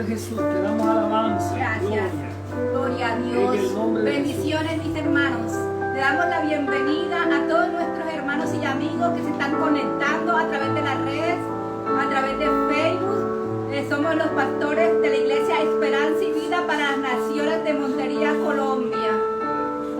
Jesús, te damos alabanza. Gracias. Gloria a Dios. Bendiciones, mis hermanos. Le damos la bienvenida a todos nuestros hermanos y amigos que se están conectando a través de las redes, a través de Facebook. Somos los pastores de la Iglesia Esperanza y Vida para las Naciones de Montería, Colombia.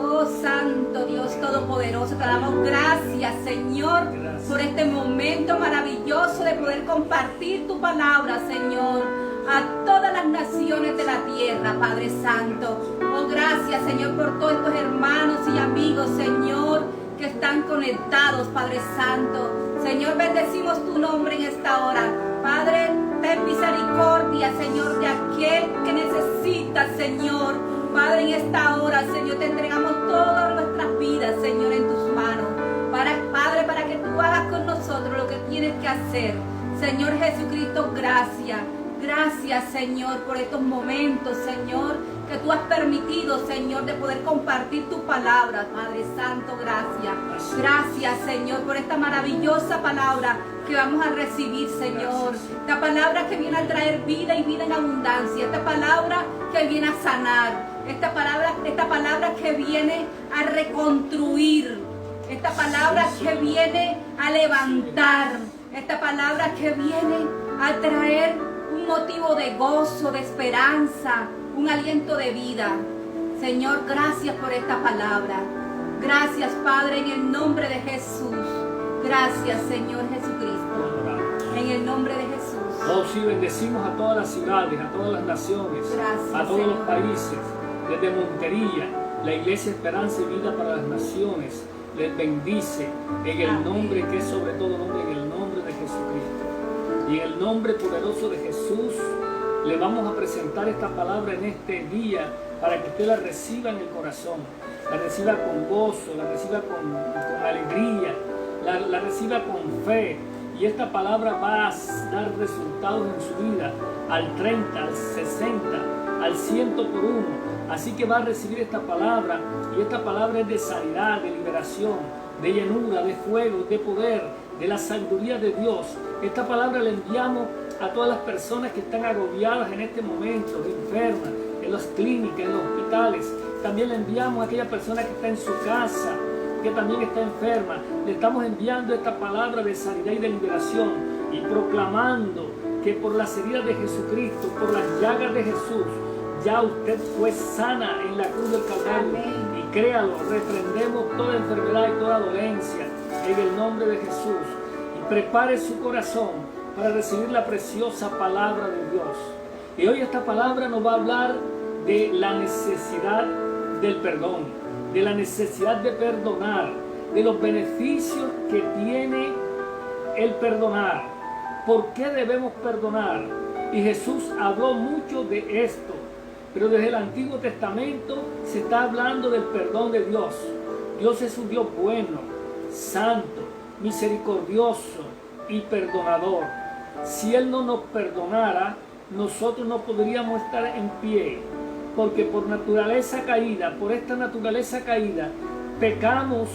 Oh Santo Dios Todopoderoso, te damos gracias, Señor, por este momento maravilloso de poder compartir tu palabra, Señor, a todas las naciones de la tierra, Padre Santo. Oh, gracias, Señor, por todos estos hermanos y amigos, Señor, que están conectados, Padre Santo. Señor, bendecimos tu nombre en esta hora. Padre, ten misericordia, Señor, de aquel que necesita, Señor. Padre, en esta hora, Señor, te entregamos todas nuestras vidas, Señor, en tus manos. Padre, para que tú hagas con nosotros lo que tienes que hacer. Señor Jesucristo, gracias. Gracias, Señor, por estos momentos, Señor, que tú has permitido, Señor, de poder compartir tu palabra, Padre Santo, gracias. Gracias, Señor, por esta maravillosa palabra que vamos a recibir, Señor. Esta palabra que viene a traer vida y vida en abundancia. Esta palabra que viene a sanar. Esta palabra que viene a reconstruir. Esta palabra que viene a levantar. Esta palabra que viene a traer un motivo de gozo, de esperanza, un aliento de vida. Señor, gracias por esta palabra. Gracias, Padre, en el nombre de Jesús. Gracias, Señor Jesucristo. En el nombre de Jesús. Oh, sí, bendecimos a todas las ciudades, a todas las naciones, Gracias, a todos Señor. los países. Desde Montería, la Iglesia Esperanza y Vida para las Naciones les bendice en el nombre que es sobre todo nombre, en el nombre de Jesucristo. Y en el nombre poderoso de Jesús, le vamos a presentar esta palabra en este día para que usted la reciba en el corazón, la reciba con gozo, la reciba con alegría, la reciba con fe. Y esta palabra va a dar resultados en su vida al 30, al 60, al 100 por uno. Así que va a recibir esta palabra, y esta palabra es de sanidad, de liberación, de llenura, de fuego, de poder, de la sabiduría de Dios. Esta palabra la enviamos a todas las personas que están agobiadas en este momento, enfermas, en las clínicas, en los hospitales. También la enviamos a aquella persona que está en su casa, que también está enferma. Le estamos enviando esta palabra de sanidad y de liberación, y proclamando que por las heridas de Jesucristo, por las llagas de Jesús, ya usted fue sana en la cruz del Calvario. Amén. Y créalo, reprendemos toda enfermedad y toda dolencia en el nombre de Jesús. Y prepare su corazón para recibir la preciosa palabra de Dios. Y hoy esta palabra nos va a hablar de la necesidad del perdón, de la necesidad de perdonar, de los beneficios que tiene el perdonar. ¿Por qué debemos perdonar? Y Jesús habló mucho de esto. Pero desde el Antiguo Testamento se está hablando del perdón de Dios. Dios es un Dios bueno, santo, misericordioso y perdonador. Si Él no nos perdonara, nosotros no podríamos estar en pie, porque por naturaleza caída, por esta naturaleza caída, pecamos,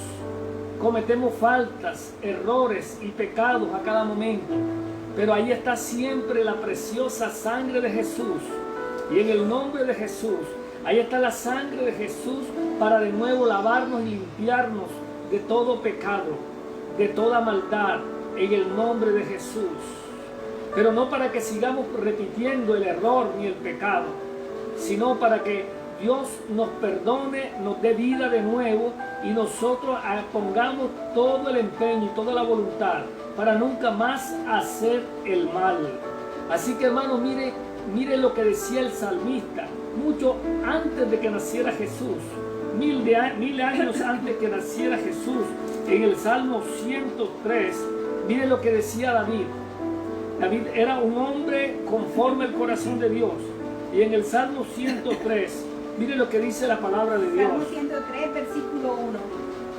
cometemos faltas, errores y pecados a cada momento. Pero ahí está siempre la preciosa sangre de Jesús. Y en el nombre de Jesús, ahí está la sangre de Jesús para de nuevo lavarnos y limpiarnos de todo pecado, de toda maldad, en el nombre de Jesús. Pero no para que sigamos repitiendo el error ni el pecado, sino para que Dios nos perdone, nos dé vida de nuevo, y nosotros pongamos todo el empeño y toda la voluntad para nunca más hacer el mal. Así que, hermano, mire, mire lo que decía el salmista, mucho antes de que naciera Jesús, mil años antes que naciera Jesús, en el Salmo 103, mire lo que decía David. David era un hombre conforme al corazón de Dios. Y en el Salmo 103, mire lo que dice la palabra de Dios. Salmo 103, versículo 1.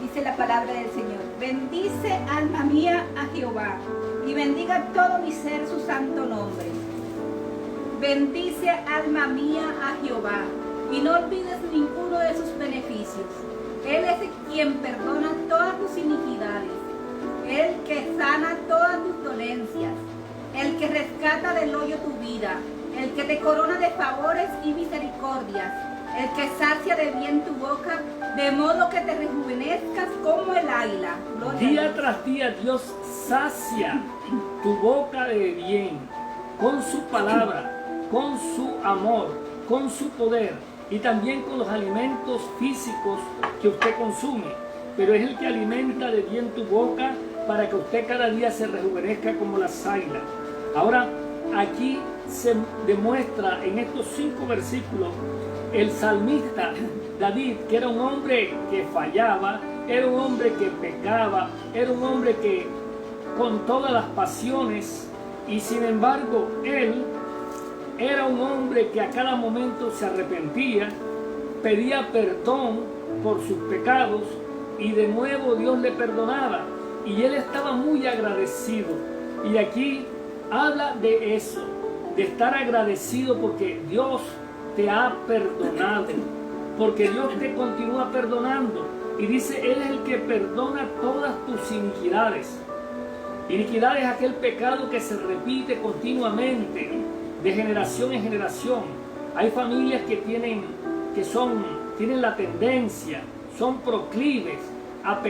Dice la palabra del Señor: bendice, alma mía, a Jehová, y bendiga todo mi ser su santo nombre. Bendice, alma mía, a Jehová, y no olvides ninguno de sus beneficios. Él es quien perdona todas tus iniquidades, el que sana todas tus dolencias, el que rescata del hoyo tu vida, el que te corona de favores y misericordias, el que sacia de bien tu boca, de modo que te rejuvenezcas como el águila. Día tras día Dios sacia tu boca de bien, con su palabra, con su amor, con su poder y también con los alimentos físicos que usted consume. Pero es el que alimenta de bien tu boca para que usted cada día se rejuvenezca como las águilas. Ahora, aquí se demuestra en estos 5 versículos el salmista David, que era un hombre que fallaba, era un hombre que pecaba, era un hombre que con todas las pasiones, y sin embargo él era un hombre que a cada momento se arrepentía, pedía perdón por sus pecados y de nuevo Dios le perdonaba y él estaba muy agradecido. Y aquí habla de eso, de estar agradecido porque Dios te ha perdonado, porque Dios te continúa perdonando. Y dice, Él es el que perdona todas tus iniquidades. Iniquidad es aquel pecado que se repite continuamente, de generación en generación. Hay familias que tienen la tendencia, son proclives a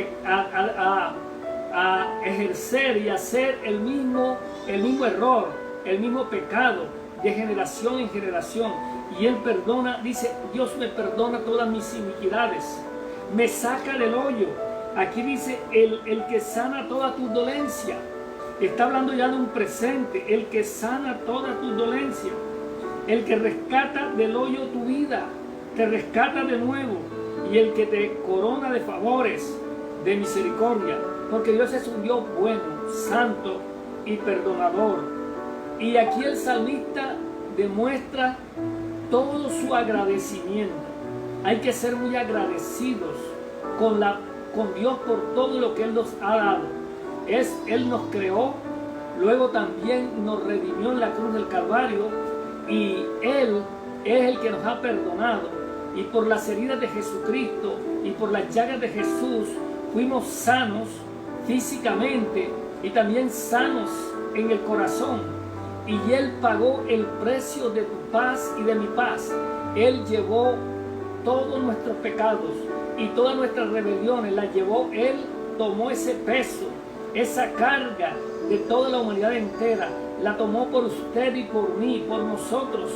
ejercer y hacer el mismo error, el mismo pecado, de generación en generación. Y Él perdona, dice, Dios me perdona todas mis iniquidades, me saca del hoyo. Aquí dice, el que sana toda tu dolencia. Está hablando ya de un presente, el que sana toda tu dolencia, el que rescata del hoyo tu vida, te rescata de nuevo, y el que te corona de favores, de misericordia, porque Dios es un Dios bueno, santo y perdonador. Y aquí el salmista demuestra todo su agradecimiento. Hay que ser muy agradecidos con Dios por todo lo que Él nos ha dado. Él nos creó, luego también nos redimió en la cruz del Calvario, y Él es el que nos ha perdonado. Y por las heridas de Jesucristo y por las llagas de Jesús fuimos sanos físicamente y también sanos en el corazón. Y Él pagó el precio de tu paz y de mi paz. Él llevó todos nuestros pecados y todas nuestras rebeliones, las llevó Él, tomó ese peso, esa carga de toda la humanidad entera, la tomó por usted y por mí, por nosotros,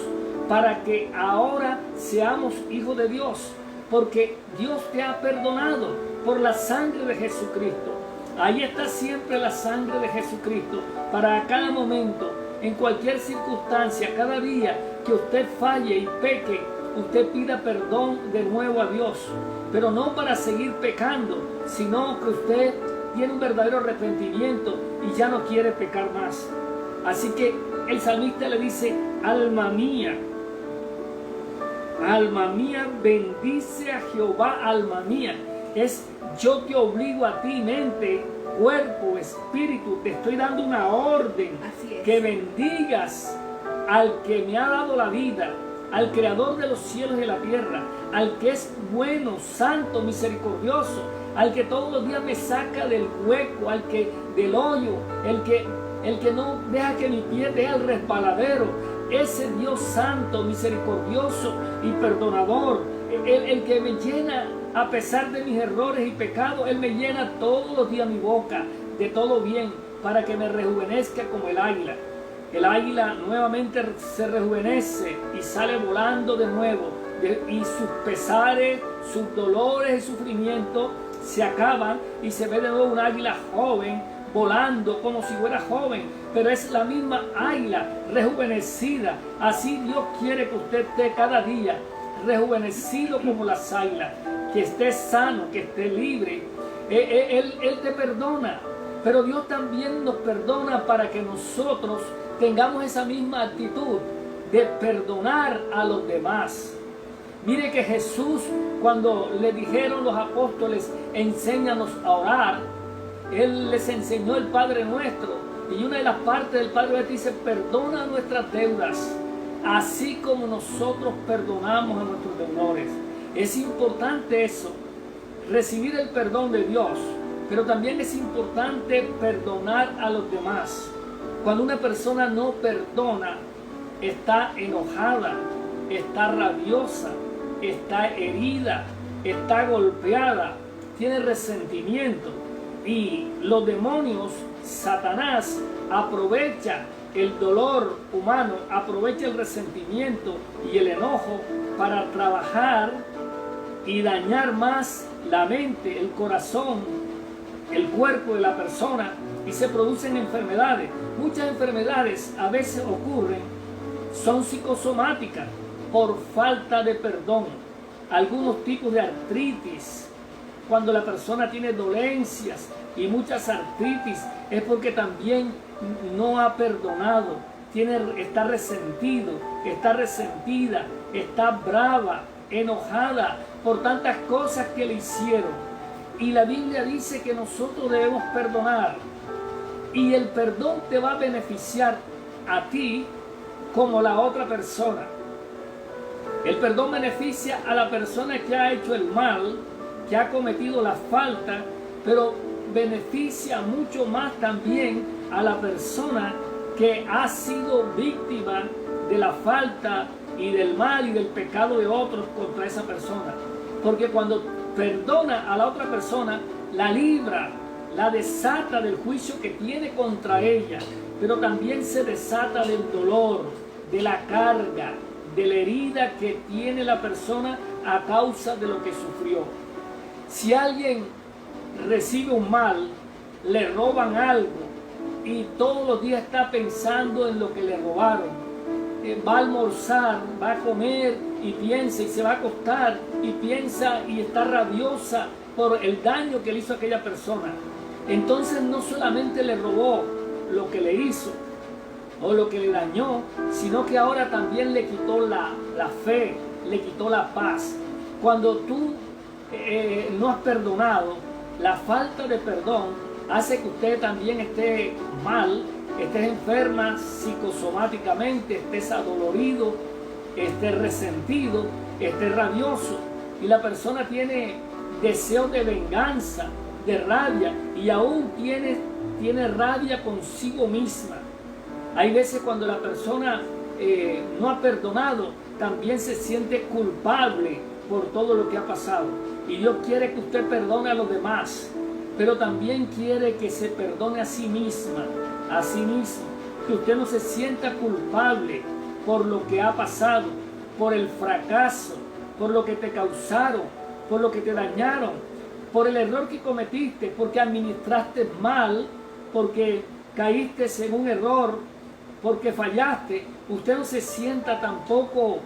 para que ahora seamos hijos de Dios, porque Dios te ha perdonado por la sangre de Jesucristo. Ahí está siempre la sangre de Jesucristo, para cada momento, en cualquier circunstancia, cada día que usted falle y peque, usted pida perdón de nuevo a Dios, pero no para seguir pecando, sino que usted tiene un verdadero arrepentimiento y ya no quiere pecar más. Así que el salmista le dice, alma mía, bendice a Jehová, alma mía. Es yo te obligo a ti, mente, cuerpo, espíritu, te estoy dando una orden, que bendigas al que me ha dado la vida, al creador de los cielos y la tierra, al que es bueno, santo, misericordioso, al que todos los días me saca del hueco, del hoyo, el que no deja que mi pie deje el resbaladero. Ese Dios santo, misericordioso y perdonador, el que me llena a pesar de mis errores y pecados. Él me llena todos los días mi boca de todo bien, para que me rejuvenezca como el águila. El águila nuevamente se rejuvenece y sale volando de nuevo, y sus pesares, sus dolores y sufrimientos se acaban, y se ve de nuevo un águila joven, volando como si fuera joven, pero es la misma águila rejuvenecida. Así Dios quiere que usted esté cada día rejuvenecido como las águilas, que esté sano, que esté libre. Él te perdona, pero Dios también nos perdona para que nosotros tengamos esa misma actitud de perdonar a los demás. Mire que Jesús, cuando le dijeron los apóstoles, enséñanos a orar, Él les enseñó el Padre Nuestro. Y una de las partes del Padre Nuestro dice, perdona nuestras deudas, así como nosotros perdonamos a nuestros deudores. Es importante eso, recibir el perdón de Dios, pero también es importante perdonar a los demás. Cuando una persona no perdona, está enojada, está rabiosa, está herida, está golpeada, tiene resentimiento. Y los demonios, Satanás, aprovecha el dolor humano, aprovecha el resentimiento y el enojo para trabajar y dañar más la mente, el corazón, el cuerpo de la persona, y se producen enfermedades. Muchas enfermedades a veces ocurren, son psicosomáticas por falta de perdón. Algunos tipos de artritis, cuando la persona tiene dolencias y muchas artritis, es porque también no ha perdonado, está resentido, está resentida, está brava, enojada por tantas cosas que le hicieron. Y la Biblia dice que nosotros debemos perdonar, y el perdón te va a beneficiar a ti como la otra persona. El perdón beneficia a la persona que ha hecho el mal, que ha cometido la falta, pero beneficia mucho más también a la persona que ha sido víctima de la falta y del mal y del pecado de otros contra esa persona. Porque cuando perdona a la otra persona, la libra, la desata del juicio que tiene contra ella, pero también se desata del dolor, de la carga, de la herida que tiene la persona a causa de lo que sufrió. Si alguien recibe un mal, le roban algo y todos los días está pensando en lo que le robaron, va a almorzar, va a comer y piensa, y se va a acostar y piensa y está rabiosa por el daño que le hizo a aquella persona. Entonces no solamente le robó lo que le hizo o lo que le dañó, sino que ahora también le quitó la fe, le quitó la paz. Cuando tú no has perdonado, la falta de perdón hace que usted también esté mal, estés enferma psicosomáticamente, estés adolorido, estés resentido, estés rabioso, y la persona tiene deseo de venganza, de rabia, y aún tiene rabia consigo misma. Hay veces cuando la persona no ha perdonado, también se siente culpable por todo lo que ha pasado. Y Dios quiere que usted perdone a los demás, pero también quiere que se perdone a sí misma, a sí mismo. Que usted no se sienta culpable por lo que ha pasado, por el fracaso, por lo que te causaron, por lo que te dañaron, por el error que cometiste, porque administraste mal, porque caíste en un error, porque fallaste. Usted no se sienta tampoco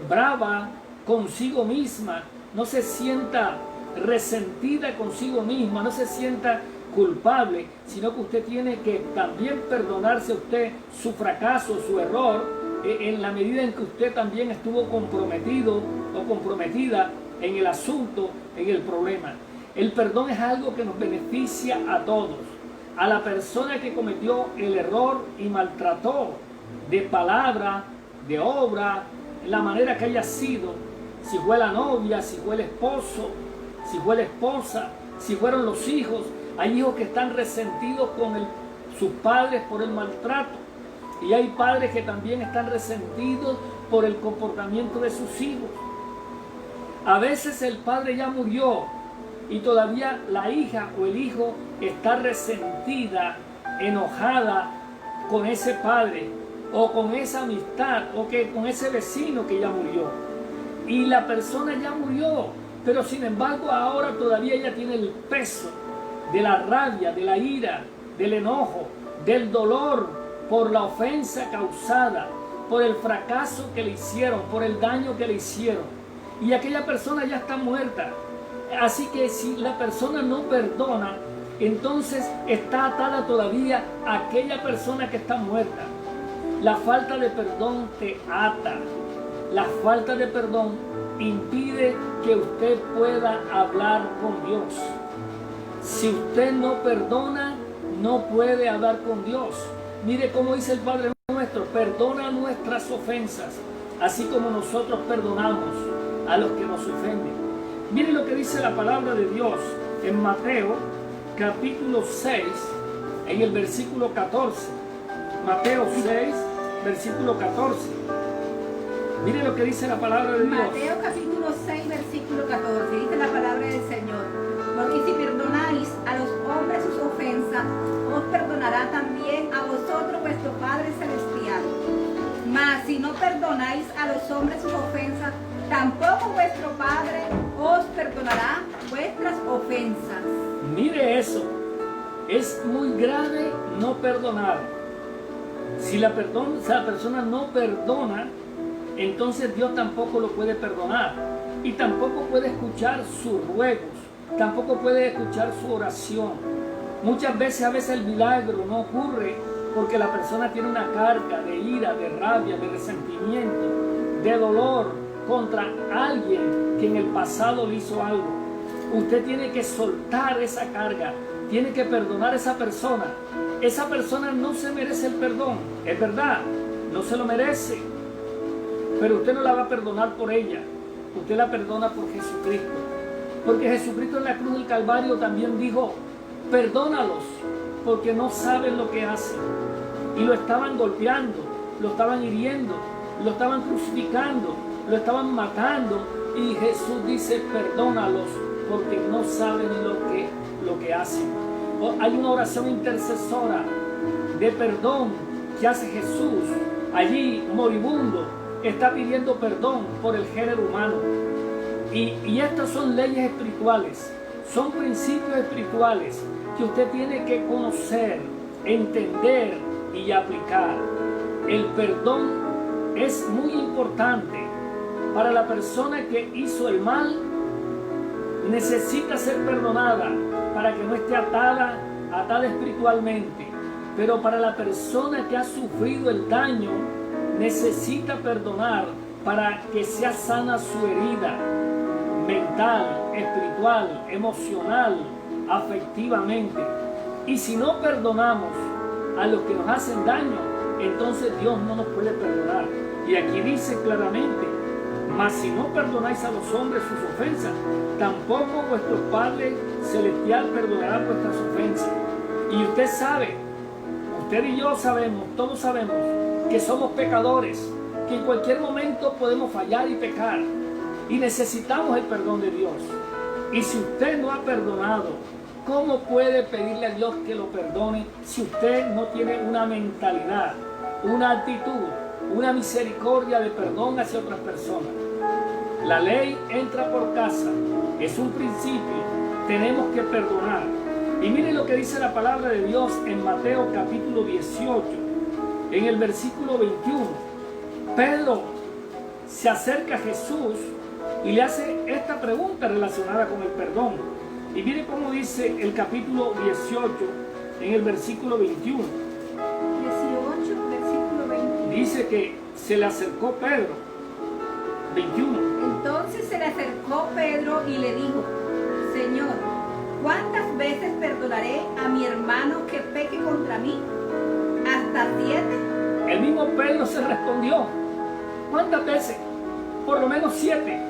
brava consigo misma, no se sienta resentida consigo misma, no se sienta culpable, sino que usted tiene que también perdonarse a usted su fracaso, su error, en la medida en que usted también estuvo comprometido o comprometida en el asunto, en el problema. El perdón es algo que nos beneficia a todos. A la persona que cometió el error y maltrató de palabra, de obra, la manera que haya sido, si fue la novia, si fue el esposo, si fue la esposa, si fueron los hijos. Hay hijos que están resentidos con sus padres por el maltrato, y hay padres que también están resentidos por el comportamiento de sus hijos. A veces el padre ya murió y todavía la hija o el hijo está resentida, enojada con ese padre o con esa amistad o con ese vecino que ya murió. Y la persona ya murió, pero sin embargo ahora todavía ella tiene el peso de la rabia, de la ira, del enojo, del dolor por la ofensa causada, por el fracaso que le hicieron, por el daño que le hicieron. Y aquella persona ya está muerta. Así que si la persona no perdona, entonces está atada todavía a aquella persona que está muerta. La falta de perdón te ata. La falta de perdón impide que usted pueda hablar con Dios. Si usted no perdona, no puede hablar con Dios. Mire cómo dice el Padre nuestro: perdona nuestras ofensas, así como nosotros perdonamos a los que nos ofenden. Mire lo que dice la palabra de Dios en Mateo capítulo 6, en el versículo 14. Mateo 6, versículo 14. Mire lo que dice la palabra de Dios. Mateo capítulo 6, versículo 14. Dice la palabra del Señor: porque si perdonáis a los hombres sus ofensas, os perdonará también a vosotros vuestro Padre Celestial. Mas si no perdonáis a los hombres sus ofensas, tampoco vuestro Padre os perdonará vuestras ofensas. Mire eso. Es muy grave no perdonar. Si la persona no perdona, entonces Dios tampoco lo puede perdonar. Y tampoco puede escuchar sus ruegos. Tampoco puede escuchar su oración. Muchas veces, el milagro no ocurre porque la persona tiene una carga de ira, de rabia, de resentimiento, de dolor contra alguien que en el pasado le hizo algo. Usted tiene que soltar esa carga, tiene que perdonar a esa persona. Esa persona no se merece el perdón, es verdad, no se lo merece. Pero usted no la va a perdonar por ella, usted la perdona por Jesucristo. Porque Jesucristo en la cruz del Calvario también dijo: perdónalos, porque no saben lo que hacen. Y lo estaban golpeando, lo estaban hiriendo, lo estaban crucificando, lo estaban matando. Y Jesús dice: perdónalos, porque no saben lo que hacen. Hay una oración intercesora de perdón que hace Jesús. Allí, moribundo, está pidiendo perdón por el género humano. Y estas son leyes espirituales, son principios espirituales que usted tiene que conocer, entender y aplicar. El perdón es muy importante para la persona que hizo el mal. Necesita ser perdonada para que no esté atada espiritualmente. Pero para la persona que ha sufrido el daño, necesita perdonar para que sea sana su herida mental, espiritual, emocional, afectivamente. Y si no perdonamos a los que nos hacen daño, entonces Dios no nos puede perdonar. Y aquí dice claramente: mas si no perdonáis a los hombres sus ofensas, tampoco vuestro Padre Celestial perdonará vuestras ofensas. Y usted sabe, usted y yo sabemos, todos sabemos que somos pecadores, que en cualquier momento podemos fallar y pecar. Y necesitamos el perdón de Dios. Y si usted no ha perdonado, ¿cómo puede pedirle a Dios que lo perdone si usted no tiene una mentalidad, una actitud, una misericordia de perdón hacia otras personas? La ley entra por casa, es un principio, tenemos que perdonar. Y miren lo que dice la palabra de Dios en Mateo capítulo 18, en el versículo 21. Pedro se acerca a Jesús y le hace esta pregunta relacionada con el perdón. Y mire cómo dice el capítulo 18 en el versículo 21. 18, versículo 21. Dice que se le acercó Pedro. 21. Entonces se le acercó Pedro y le dijo: Señor, ¿cuántas veces perdonaré a mi hermano que peque contra mí? ¿Hasta 7? El mismo Pedro se respondió: ¿cuántas veces? Por lo menos 7.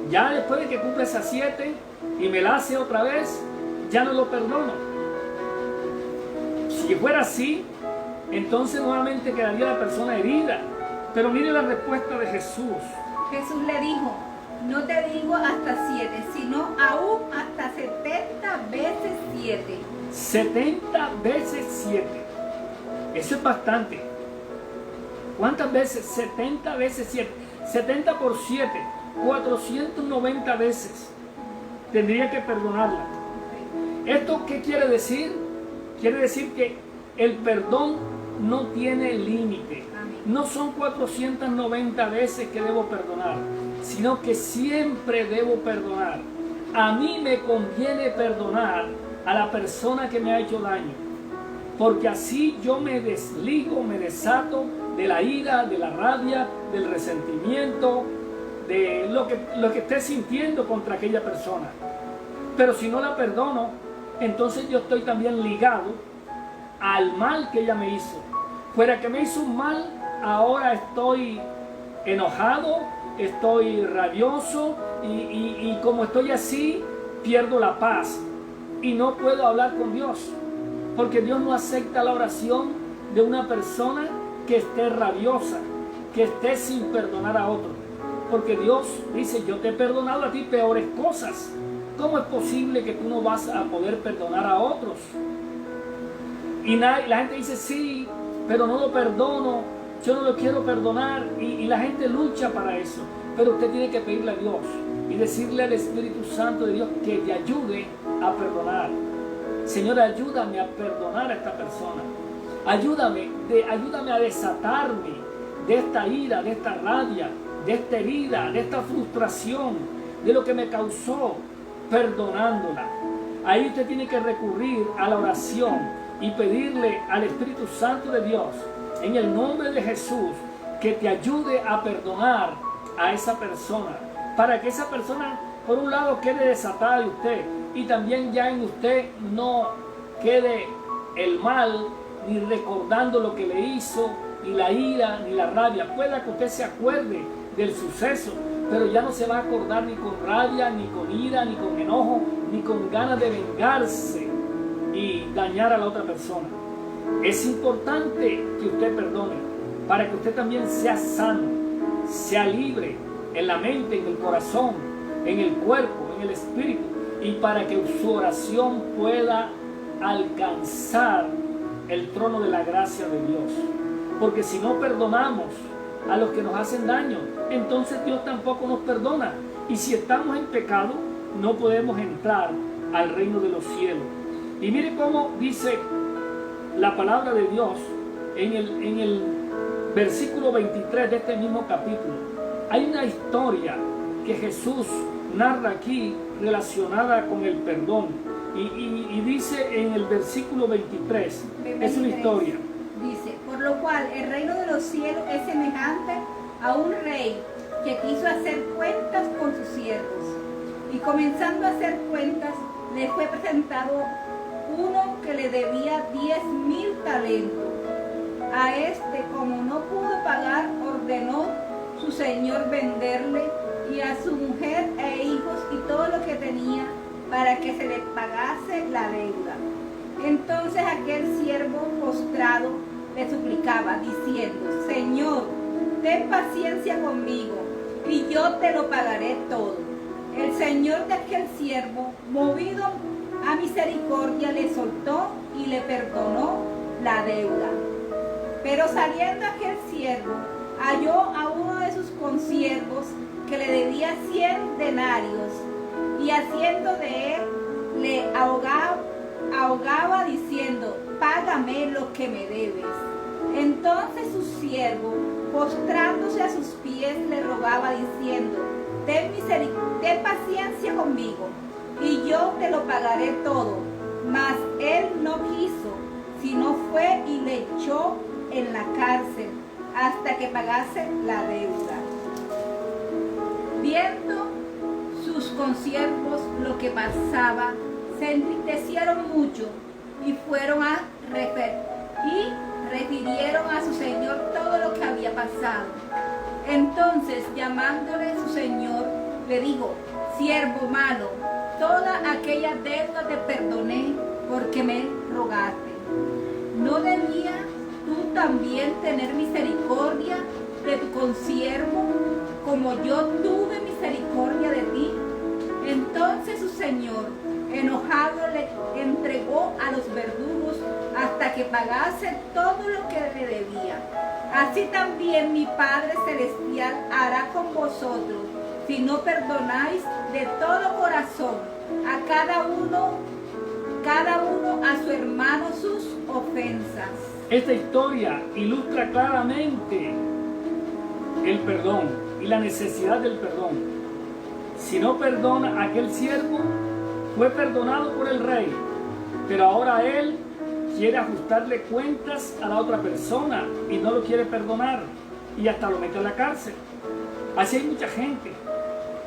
Ya después de que cumple esas 7 y me la hace otra vez, ya no lo perdono. Si fuera así, entonces nuevamente quedaría la persona herida. Pero mire la respuesta de Jesús. Jesús le dijo: no te digo hasta 7, sino aún hasta 70 veces 7. 70 veces 7. Eso es bastante. ¿Cuántas veces? 70 veces 7. 70 por 7. 490 veces tendría que perdonarla. ¿Esto qué quiere decir? Quiere decir que el perdón no tiene límite. No son 490 veces que debo perdonar, sino que siempre debo perdonar. A mí me conviene perdonar a la persona que me ha hecho daño, porque así yo me desligo, me desato de la ira, de la rabia, del resentimiento, de lo que esté sintiendo contra aquella persona. Pero si no la perdono, entonces yo estoy también ligado al mal que ella me hizo. Fuera que me hizo un mal, ahora estoy enojado, estoy rabioso y como estoy así, pierdo la paz y no puedo hablar con Dios, porque Dios no acepta la oración de una persona que esté rabiosa, que esté sin perdonar a otro, porque Dios dice: yo te he perdonado a ti peores cosas. ¿Cómo es posible que tú no vas a poder perdonar a otros? Y la gente dice: sí, pero no lo perdono, yo no lo quiero perdonar, y la gente lucha para eso. Pero usted tiene que pedirle a Dios y decirle al Espíritu Santo de Dios que te ayude a perdonar. Señor, ayúdame a perdonar a esta persona. Ayúdame a desatarme de esta ira, de esta rabia, de esta herida, de esta frustración, de lo que me causó, perdonándola. Ahí usted tiene que recurrir a la oración y pedirle al Espíritu Santo de Dios, en el nombre de Jesús, que te ayude a perdonar a esa persona, para que esa persona, por un lado, quede desatada de usted, y también ya en usted no quede el mal, ni recordando lo que le hizo, ni la ira, ni la rabia. Pueda que usted se acuerde del suceso, pero ya no se va a acordar ni con rabia, ni con ira, ni con enojo, ni con ganas de vengarse y dañar a la otra persona. Es importante que usted perdone, para que usted también sea sano, sea libre en la mente, en el corazón, en el cuerpo, en el espíritu, y para que su oración pueda alcanzar el trono de la gracia de Dios. Porque si no perdonamos a los que nos hacen daño, entonces Dios tampoco nos perdona. Y si estamos en pecado, no podemos entrar al reino de los cielos. Y mire cómo dice la palabra de Dios en el versículo 23 de este mismo capítulo. Hay una historia que Jesús narra aquí relacionada con el perdón. Y dice en el versículo 23, es una historia. Dice: por lo cual el reino de los cielos es semejante a un rey que quiso hacer cuentas con sus siervos. Y comenzando a hacer cuentas, le fue presentado uno que le debía 10,000 talentos. A este, como no pudo pagar, ordenó su señor venderle y a su mujer e hijos y todo lo que tenía, para que se le pagase la deuda. Entonces aquel siervo postrado le suplicaba, diciendo: Señor, ten paciencia conmigo, y yo te lo pagaré todo. El señor de aquel siervo, movido a misericordia, le soltó y le perdonó la deuda. Pero saliendo aquel siervo, halló a uno de sus consiervos que le debía 100 denarios, y haciendo de él, le ahogaba diciendo: págame lo que me debes. Entonces su siervo, postrándose a sus pies, le rogaba diciendo: ten paciencia conmigo, y yo te lo pagaré todo. Mas él no quiso, sino fue y le echó en la cárcel hasta que pagase la deuda. Viendo sus consiervos lo que pasaba, se entristecieron mucho y fueron a refirieron a su señor todo lo que había pasado. Entonces, llamándole su señor, le dijo: siervo malo, toda aquella deuda te perdoné porque me rogaste. ¿No debías tú también tener misericordia de tu consiervo, como yo tuve misericordia de ti? Entonces su señor, enojado, le entregó a los verdugos hasta que pagase todo lo que le debía. Así también mi Padre Celestial hará con vosotros, si no perdonáis de todo corazón a cada cada uno a su hermano sus ofensas. Esta historia ilustra claramente el perdón y la necesidad del perdón. Si no perdona a aquel siervo, fue perdonado por el rey, pero ahora él quiere ajustarle cuentas a la otra persona y no lo quiere perdonar y hasta lo mete a la cárcel. Así hay mucha gente.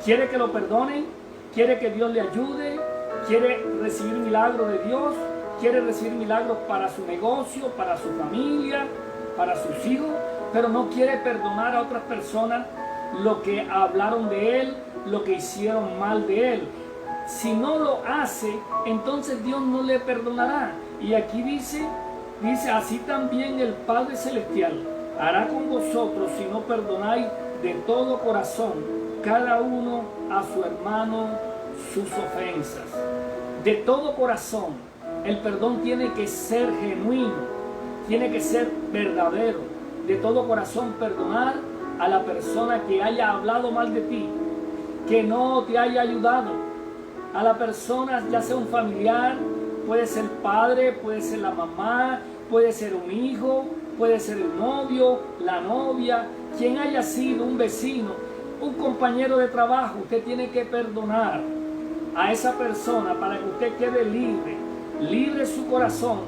Quiere que lo perdonen, quiere que Dios le ayude, quiere recibir milagros de Dios, quiere recibir milagros para su negocio, para su familia, para sus hijos, pero no quiere perdonar a otras personas lo que hablaron de él, lo que hicieron mal de él. Si no lo hace, entonces Dios no le perdonará. Y aquí dice, así también el Padre Celestial hará con vosotros si no perdonáis de todo corazón, cada uno a su hermano sus ofensas. De todo corazón, el perdón tiene que ser genuino, tiene que ser verdadero. De todo corazón perdonar a la persona que haya hablado mal de ti, que no te haya ayudado, a la persona, ya sea un familiar, puede ser padre, puede ser la mamá, puede ser un hijo, puede ser el novio, la novia, quien haya sido, un vecino, un compañero de trabajo. Usted tiene que perdonar a esa persona para que usted quede libre su corazón,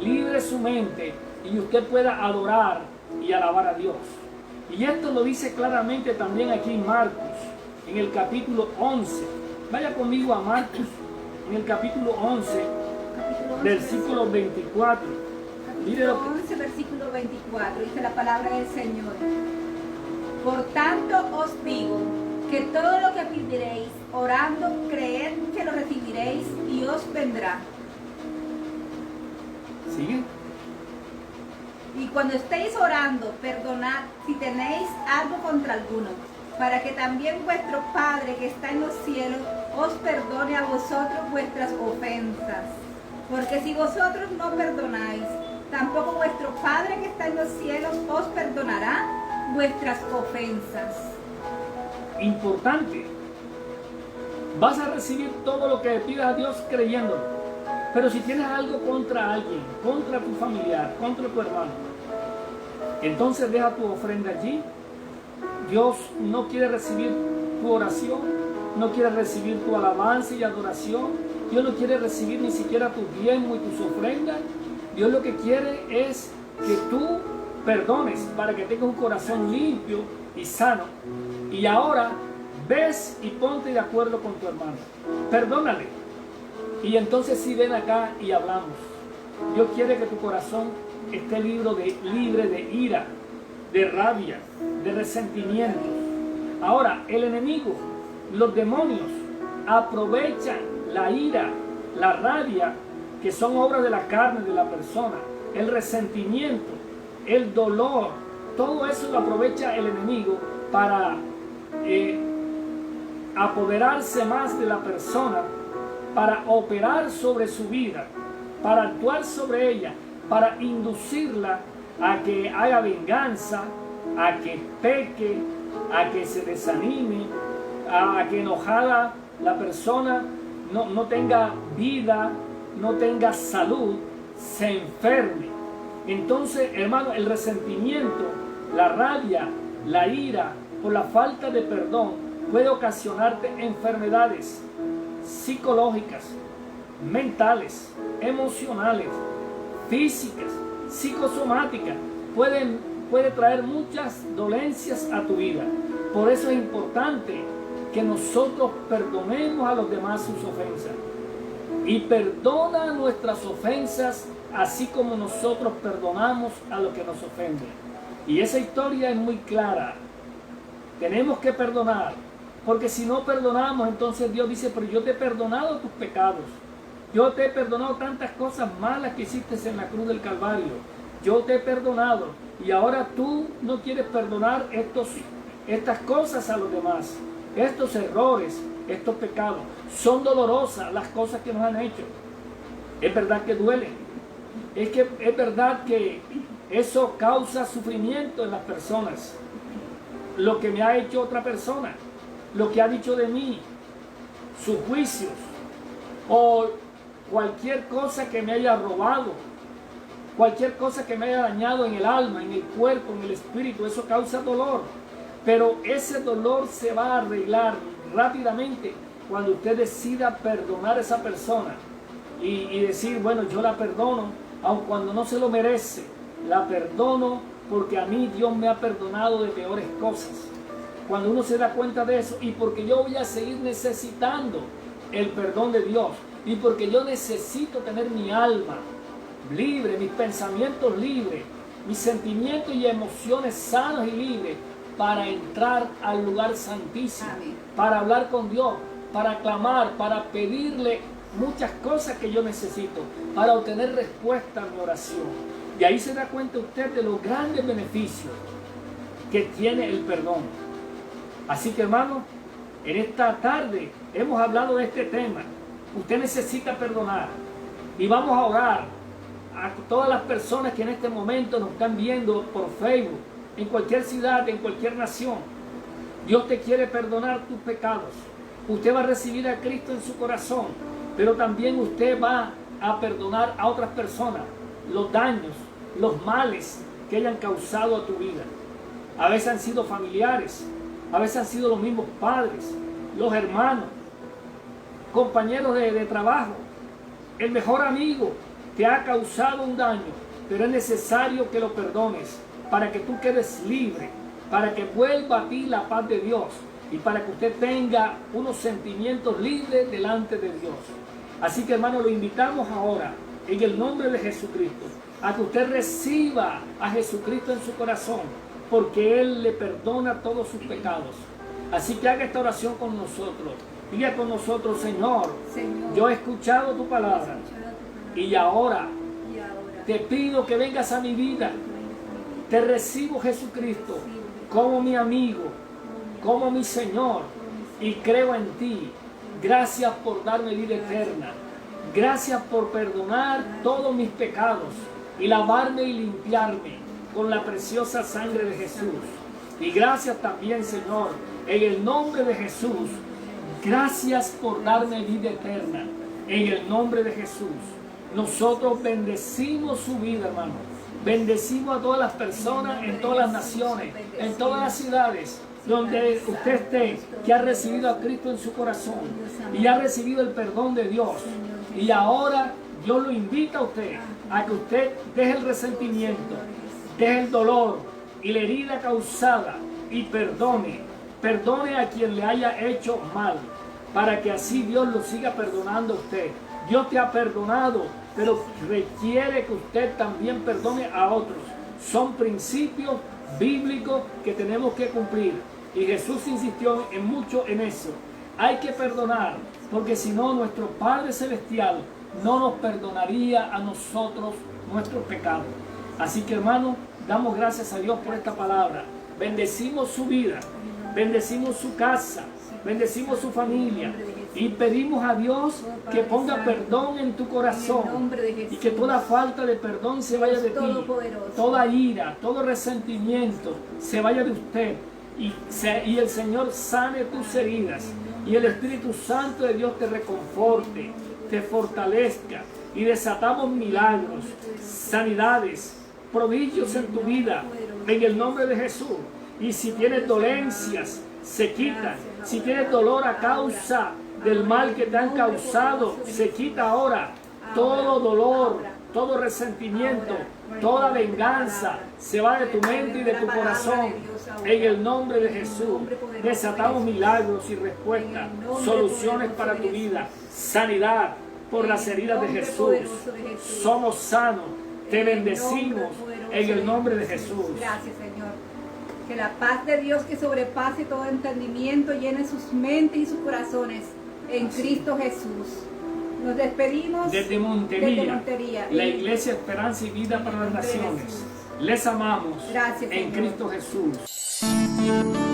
libre su mente y usted pueda adorar y alabar a Dios. Y esto lo dice claramente también aquí en Marcos, en el capítulo 11. Vaya conmigo a Marcos, en el capítulo 11, versículo 24. Mire lo que... 11, versículo 24, dice la palabra del Señor. Por tanto os digo que todo lo que pediréis, orando, creed que lo recibiréis y os vendrá. ¿Sigue? Y cuando estéis orando, perdonad si tenéis algo contra alguno, para que también vuestro Padre que está en los cielos os perdone a vosotros vuestras ofensas. Porque si vosotros no perdonáis, tampoco vuestro Padre que está en los cielos os perdonará vuestras ofensas. Importante. Vas a recibir todo lo que le pidas a Dios creyéndolo. Pero si tienes algo contra alguien, contra tu familiar, contra tu hermano, entonces deja tu ofrenda allí. Dios no quiere recibir tu oración, no quiere recibir tu alabanza y adoración. Dios no quiere recibir ni siquiera tu diezmo y tus ofrendas. Dios lo que quiere es que tú perdones para que tengas un corazón limpio y sano. Y ahora ves y ponte de acuerdo con tu hermano. Perdónale. Y entonces sí, ven acá y hablamos. Dios quiere que tu corazón esté libre de ira, de rabia, de resentimientos. Ahora, el enemigo, los demonios, aprovechan la ira, la rabia, que son obras de la carne de la persona, el resentimiento, el dolor, todo eso lo aprovecha el enemigo para apoderarse más de la persona, para operar sobre su vida, para actuar sobre ella, para inducirla a que haga venganza, a que peque, a que se desanime, a que enojada la persona no tenga vida, no tenga salud, se enferme. Entonces, hermano, el resentimiento, la rabia, la ira por la falta de perdón puede ocasionarte enfermedades psicológicas, mentales, emocionales, físicas, psicosomáticas. Puede traer muchas dolencias a tu vida. Por eso es importante que nosotros perdonemos a los demás sus ofensas. Y perdona nuestras ofensas así como nosotros perdonamos a los que nos ofenden. Y esa historia es muy clara. Tenemos que perdonar. Porque si no perdonamos, entonces Dios dice, pero yo te he perdonado tus pecados. Yo te he perdonado tantas cosas malas que hiciste en la cruz del Calvario. Yo te he perdonado. Y ahora tú no quieres perdonar estas cosas a los demás. Estos errores, estos pecados. Son dolorosas las cosas que nos han hecho. Es verdad que duelen. Es verdad que eso causa sufrimiento en las personas. Lo que me ha hecho otra persona, lo que ha dicho de mí, sus juicios, o cualquier cosa que me haya robado, cualquier cosa que me haya dañado en el alma, en el cuerpo, en el espíritu, eso causa dolor. Pero ese dolor se va a arreglar rápidamente cuando usted decida perdonar a esa persona y decir, bueno, yo la perdono, aun cuando no se lo merece, la perdono porque a mí Dios me ha perdonado de peores cosas. Cuando uno se da cuenta de eso, y porque yo voy a seguir necesitando el perdón de Dios, y porque yo necesito tener mi alma libre, mis pensamientos libres, mis sentimientos y emociones sanos y libres, para entrar al lugar santísimo, para hablar con Dios, para clamar, para pedirle muchas cosas que yo necesito, para obtener respuesta a mi oración. Y ahí se da cuenta usted de los grandes beneficios que tiene el perdón. Así que, hermano, en esta tarde hemos hablado de este tema. Usted necesita perdonar, y vamos a orar a todas las personas que en este momento nos están viendo por Facebook, en cualquier ciudad, en cualquier nación. Dios te quiere perdonar tus pecados. Usted va a recibir a Cristo en su corazón, pero también usted va a perdonar a otras personas los daños, los males que hayan causado a tu vida. A veces han sido familiares, a veces han sido los mismos padres, los hermanos, compañeros de trabajo, el mejor amigo te ha causado un daño, pero es necesario que lo perdones para que tú quedes libre, para que vuelva a ti la paz de Dios y para que usted tenga unos sentimientos libres delante de Dios. Así que, hermano, lo invitamos ahora en el nombre de Jesucristo a que usted reciba a Jesucristo en su corazón, porque Él le perdona todos sus pecados. Así que haga esta oración con nosotros. Diga con nosotros: Señor, yo he escuchado tu palabra y ahora te pido que vengas a mi vida. Te recibo, Jesucristo, como mi amigo, como mi Señor, y creo en ti. Gracias por darme vida eterna. Gracias por perdonar todos mis pecados y lavarme y limpiarme con la preciosa sangre de Jesús. Y gracias también, Señor, en el nombre de Jesús. Gracias por darme vida eterna. En el nombre de Jesús. Nosotros bendecimos su vida, hermano. Bendecimos a todas las personas en todas las naciones, en todas las ciudades donde usted esté, que ha recibido a Cristo en su corazón y ha recibido el perdón de Dios. Y ahora Dios lo invita a usted a que usted deje el resentimiento, deje el dolor y la herida causada y perdone a quien le haya hecho mal, para que así Dios lo siga perdonando a usted. Dios te ha perdonado, pero requiere que usted también perdone a otros. Son principios bíblicos que tenemos que cumplir. Y Jesús insistió mucho en eso. Hay que perdonar, porque si no, nuestro Padre Celestial no nos perdonaría a nosotros nuestros pecados. Así que, hermano, damos gracias a Dios por esta palabra. Bendecimos su vida, bendecimos su casa, bendecimos su familia. Y pedimos a Dios que ponga perdón en tu corazón y que toda falta de perdón se vaya de ti, toda ira, todo resentimiento se vaya de usted, y el Señor sane tus heridas, y el Espíritu Santo de Dios te reconforte, te fortalezca, y desatamos milagros, sanidades, prodigios en tu vida en el nombre de Jesús. Y si tienes dolencias, se quitan. Si tienes dolor a causa del mal que te han causado, se quita ahora. Todo dolor, todo resentimiento, toda venganza se va de tu mente y de tu corazón. En el nombre de Jesús desatamos milagros y respuestas, soluciones para tu vida, sanidad por las heridas de Jesús. Somos sanos, te bendecimos en el nombre de Jesús. Gracias, Señor. Que la paz de Dios, que sobrepase todo entendimiento, llene sus mentes y sus corazones en Cristo Jesús. Nos despedimos desde Montería, la Iglesia Esperanza y Vida para las Naciones. Les amamos. Gracias, en Señor. Cristo Jesús.